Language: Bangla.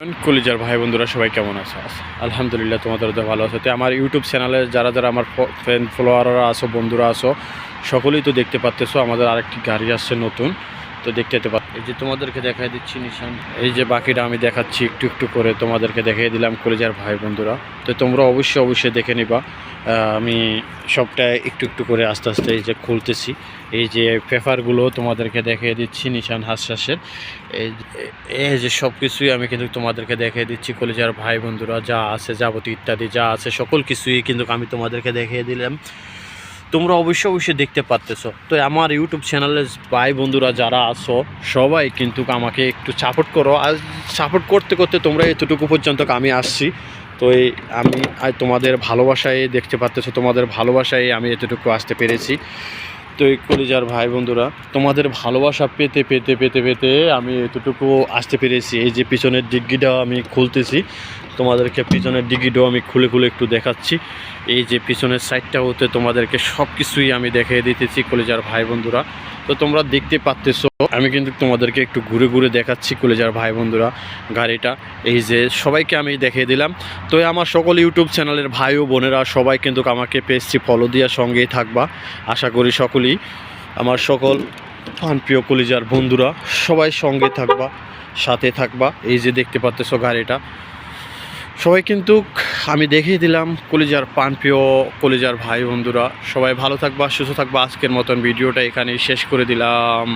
কলিজার ভাই বন্ধুরা সবাই কেমন আছো? আলহামদুলিল্লাহ, তোমাদের তো ভালো আছো। তো আমার ইউটিউব চ্যানেলে যারা যারা আমার ফ্রেন্ড ফলোয়াররা আছো, বন্ধুরা আছো, সকলেই তো দেখতে পাচ্তেছো আমাদের আরেকটি গাড়ি আসছে নতুন। তো দেখতে এই যে তোমাদেরকে দেখাই দিচ্ছি নিশান, এই যে বাকিটা আমি দেখাচ্ছি একটু একটু করে তোমাদেরকে দেখিয়ে দিলাম কলিজার ভাই বন্ধুরা। তো তোমরা অবশ্যই দেখে নিবা। আমি সবটা একটু একটু করে আস্তে আস্তে এই যে খুলতেছি। এই যে পেপারগুলো তোমাদেরকে দেখিয়ে দিচ্ছি নিশান হাসের। এই যে সব কিছুই আমি কিন্তু তোমাদেরকে দেখিয়ে দিচ্ছি কলিজার ভাই বন্ধুরা, যা আছে যাবতীয় ইত্যাদি যা আছে সকল কিছুই কিন্তু আমি তোমাদেরকে দেখিয়ে দিলাম। তোমরা অবশ্যই দেখতে পাচ্তেছো। তো আমার ইউটিউব চ্যানেলে ভাই বন্ধুরা যারা আছো সবাই কিন্তু আমাকে একটু সাপোর্ট করো। আর সাপোর্ট করতে করতে তোমরা এতটুকু পর্যন্ত আমি আসছি। তো আমি তোমাদের ভালোবাসায় দেখতে পাচ্তেছো, তোমাদের ভালোবাসায় আমি এতটুকু আসতে পেরেছি। তো এই কলিজার ভাই বন্ধুরা, তোমাদের ভালোবাসা পেতে পেতে পেতে পেতে আমি এতটুকু আসতে পেরেছি। এই যে পিছনের ডিগ্গিটাও আমি খুলতেছি, তোমাদেরকে পিছনের ডিগ্গিটাও আমি খুলে খুলে একটু দেখাচ্ছি। এই যে পিছনের সাইডটা হতে তোমাদেরকে সব কিছুই আমি দেখিয়ে দিতেছি কলিজার ভাই বন্ধুরা। তো তোমরা দেখতে পাচ্তেছো, আমি কিন্তু তোমাদেরকে একটু ঘুরে ঘুরে দেখাচ্ছি কলিজার ভাই বন্ধুরা গাড়িটা। এই যে সবাইকে আমি দেখিয়ে দিলাম। তো আমার সকল ইউটিউব চ্যানেলের ভাই ও বোনেরা সবাই কিন্তু আমাকে পেজটি ফলো দিয়ে সঙ্গেই থাকবা। আশা করি সকলেই আমার সকল প্রিয় কলিজার বন্ধুরা সবাই সঙ্গে থাকবা, সাথে থাকবা। এই যে দেখতে পাচ্তেছো গাড়িটা, সবাই কিন্তু আমি দেখিয়ে দিলাম কলিজার প্রিয় কলিজার ভাই বন্ধুরা। সবাই ভালো থাকবা, সুস্থ থাকবা। আজকের মতন ভিডিওটা এখানেই শেষ করে দিলাম।